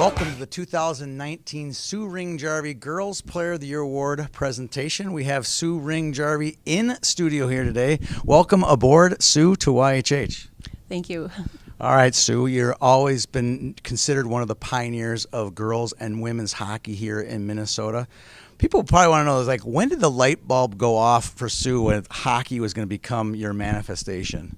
Welcome to the 2019 Sue Ring-Jarvi Girls Player of the Year Award presentation. We have Sue Ring-Jarvi in studio here today. Welcome aboard, Sue, to YHH. Thank you. All right, Sue, you've always been considered one of the pioneers of girls and women's hockey here in Minnesota. People probably want to know, like, when did the light bulb go off for Sue when hockey was going to become your manifestation?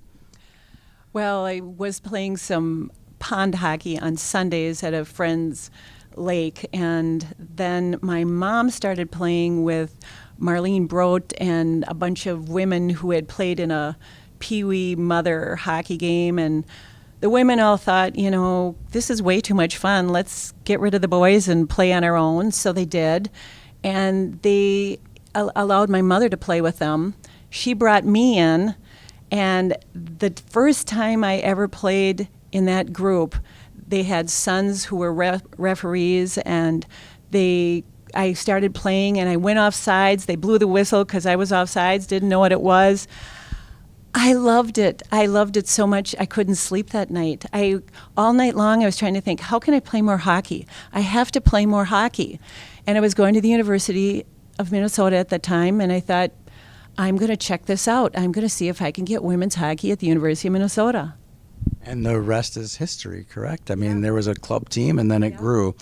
Well, I was playing some pond hockey on Sundays at a friend's lake, and then my mom started playing with Marlene Brodt and a bunch of women who had played in a Pee-wee mother hockey game, and the women all thought, you know, this is way too much fun. Let's get rid of the boys and play on our own. So they did, and they allowed my mother to play with them. She brought me in, and the first time I ever played in that group, they had sons who were referees, and I started playing, and I went off sides. They blew the whistle because I was off sides, didn't know what it was. I loved it. I loved it so much I couldn't sleep that night. All night long I was trying to think, how can I play more hockey? I have to play more hockey. And I was going to the University of Minnesota at that time, and I thought, I'm going to check this out. I'm going to see if I can get women's hockey at the University of Minnesota. And the rest is history, correct? I mean, there was a club team, and then it grew.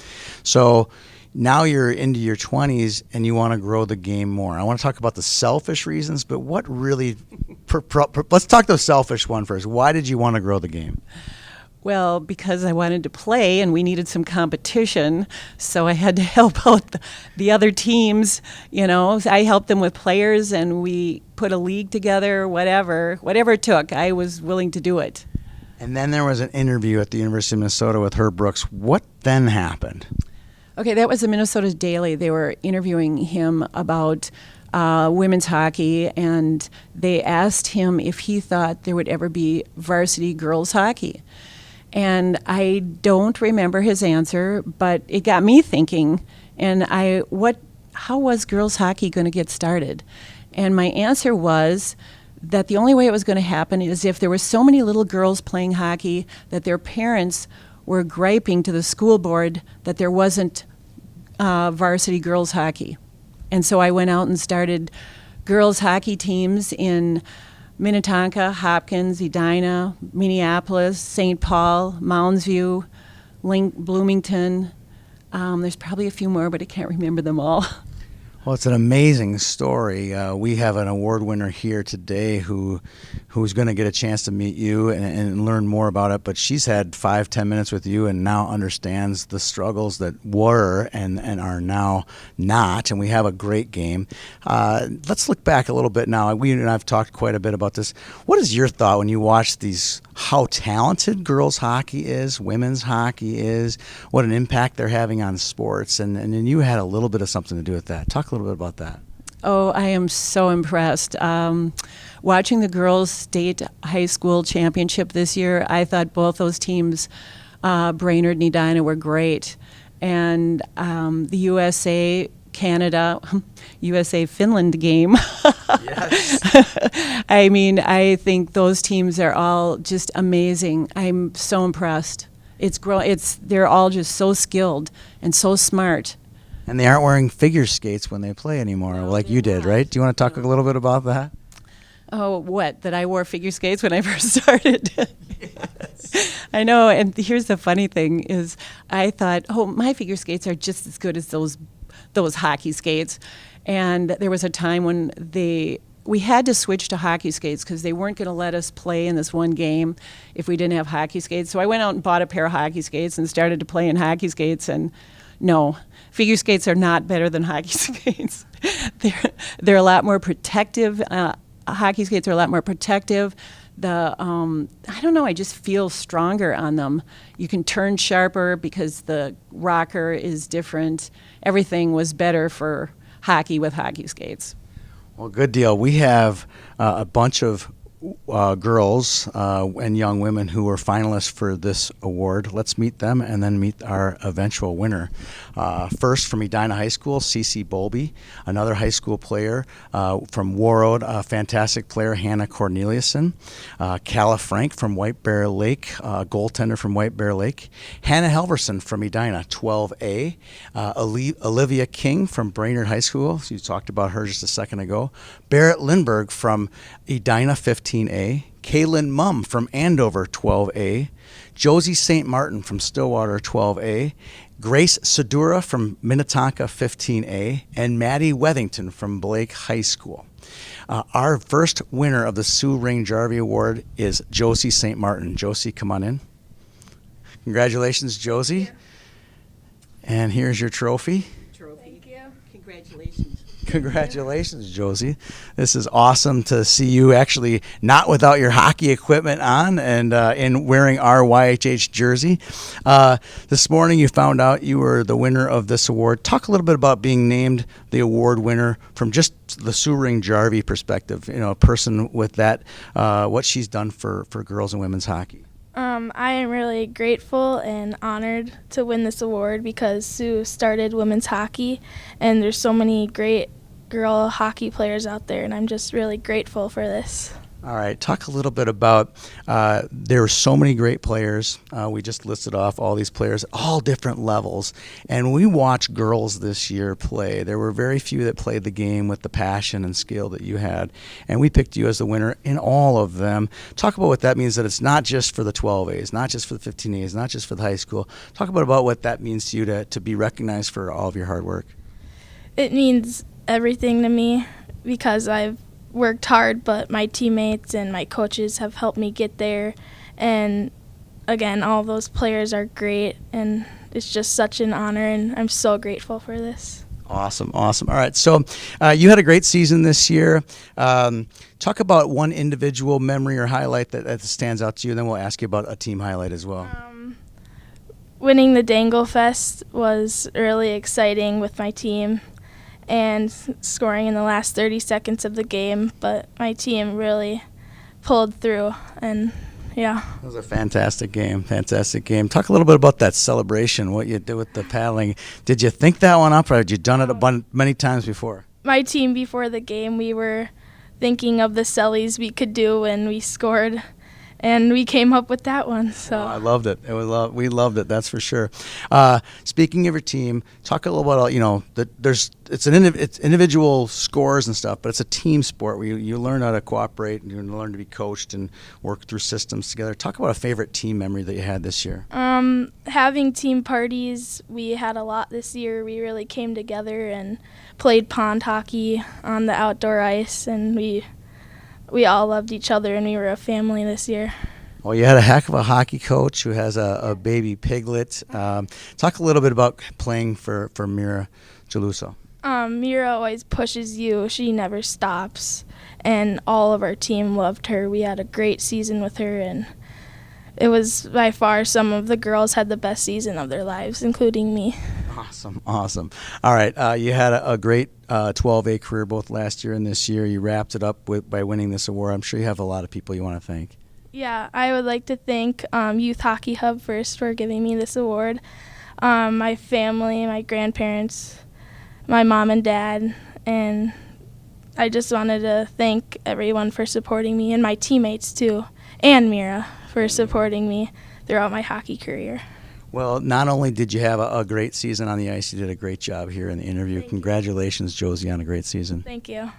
So now you're into your 20s, and you want to grow the game more. I want to talk about the selfish reasons, but what really let's talk the selfish one first. Why did you want to grow the game? Well, because I wanted to play, and we needed some competition, so I had to help out the other teams. You know, I helped them with players, and we put a league together. Whatever it took, I was willing to do it. And then there was an interview at the University of Minnesota with Herb Brooks. What then happened? Okay, that was the Minnesota Daily. They were interviewing him about women's hockey, and they asked him if he thought there would ever be varsity girls hockey. And I don't remember his answer, but it got me thinking, and how was girls hockey going to get started? And my answer was that the only way it was going to happen is if there were so many little girls playing hockey that their parents were griping to the school board that there wasn't varsity girls hockey. And so I went out and started girls hockey teams in Minnetonka, Hopkins, Edina, Minneapolis, St. Paul, Mounds View, Bloomington. There's probably a few more, but I can't remember them all. Well, it's an amazing story. We have an award winner here today who's going to get a chance to meet you and learn more about it. But she's had 5-10 minutes with you and now understands the struggles that were and are now not. And we have a great game. Let's look back a little bit now. We and I've talked quite a bit about this. What is your thought when you watch how talented girls hockey is, women's hockey is, what an impact they're having on sports, and you had a little bit of something to do with that. Talk a little bit about that. Oh, I am so impressed. Watching the girls' state high school championship this year, I thought both those teams, Brainerd and Edina, were great. And the USA-Canada, USA-Finland game. Yes. I mean, I think those teams are all just amazing. I'm so impressed. They're all just so skilled and so smart. And they aren't wearing figure skates when they play anymore, like you did, right? Do you want to talk a little bit about that? Oh, what? That I wore figure skates when I first started? Yes. I know, and here's the funny thing is I thought, my figure skates are just as good as those hockey skates. And there was a time when we had to switch to hockey skates because they weren't going to let us play in this one game if we didn't have hockey skates. So I went out and bought a pair of hockey skates and started to play in hockey skates, and no, figure skates are not better than hockey skates. They're a lot more protective. Hockey skates are a lot more protective. I don't know, I just feel stronger on them. You can turn sharper because the rocker is different. Everything was better for hockey with hockey skates. Well, good deal. We have a bunch of girls and young women who were finalists for this award. Let's meet them and then meet our eventual winner. First, from Edina High School, Cece Bolby, another high school player. From Warroad, a fantastic player, Hannah Corneliuson. Calla Frank from White Bear Lake, goaltender from White Bear Lake. Hannah Helverson from Edina, 12A. Olivia King from Brainerd High School. You talked about her just a second ago. Barrett Lindbergh from Edina, 15A. Kaylin Mumm from Andover, 12A. Josie St. Martin from Stillwater, 12A. Grace Sedura from Minnetonka, 15A. And Maddie Wethington from Blake High School. Our first winner of the Sue Ring-Jarvi Award is Josie St. Martin. Josie, come on in. Congratulations, Josie. And here's your trophy. Thank you. Congratulations. Congratulations, Josie. This is awesome to see you actually not without your hockey equipment on and in wearing our YHH jersey. This morning you found out you were the winner of this award. Talk a little bit about being named the award winner from just the Sue Ring-Jarvi perspective, you know, a person with that, what she's done for girls and women's hockey. I am really grateful and honored to win this award because Sue started women's hockey, and there's so many great girl hockey players out there, and I'm just really grateful for this. All right, talk a little bit about, there were so many great players. We just listed off all these players, all different levels. And we watched girls this year play. There were very few that played the game with the passion and skill that you had. And we picked you as the winner in all of them. Talk about what that means, that it's not just for the 12As, not just for the 15As, not just for the high school. Talk about what that means to you to be recognized for all of your hard work. It means everything to me because I've worked hard, but my teammates and my coaches have helped me get there. And again, all those players are great, and it's just such an honor, and I'm so grateful for this. Awesome. All right, so you had a great season this year. Talk about one individual memory or highlight that stands out to you, and then we'll ask you about a team highlight as well. Winning the Dangle Fest was really exciting with my team and scoring in the last 30 seconds of the game, but my team really pulled through, and yeah. It was a fantastic game. Talk a little bit about that celebration, what you did with the paddling. Did you think that one up, or had you done it many times before? My team, before the game, we were thinking of the sellies we could do when we scored, and we came up with that one. So I loved it. We loved it. That's for sure. Speaking of your team, talk a little about it's individual scores and stuff, but it's a team sport where you learn how to cooperate and you learn to be coached and work through systems together. Talk about a favorite team memory that you had this year. Having team parties, we had a lot this year. We really came together and played pond hockey on the outdoor ice, and we all loved each other, and we were a family this year. Well, you had a heck of a hockey coach who has a baby piglet. Talk a little bit about playing for Mira Geluso. Mira always pushes you. She never stops, and all of our team loved her. We had a great season with her, and it was by far some of the girls had the best season of their lives, including me. Awesome. All right, you had a great 12A career both last year and this year. You wrapped it up by winning this award. I'm sure you have a lot of people you want to thank. Yeah, I would like to thank Youth Hockey Hub first for giving me this award, my family, my grandparents, my mom and dad, and I just wanted to thank everyone for supporting me, and my teammates too, and Mira for supporting me throughout my hockey career. Well, not only did you have a great season on the ice, you did a great job here in the interview. Congratulations, Josie, on a great season. Thank you.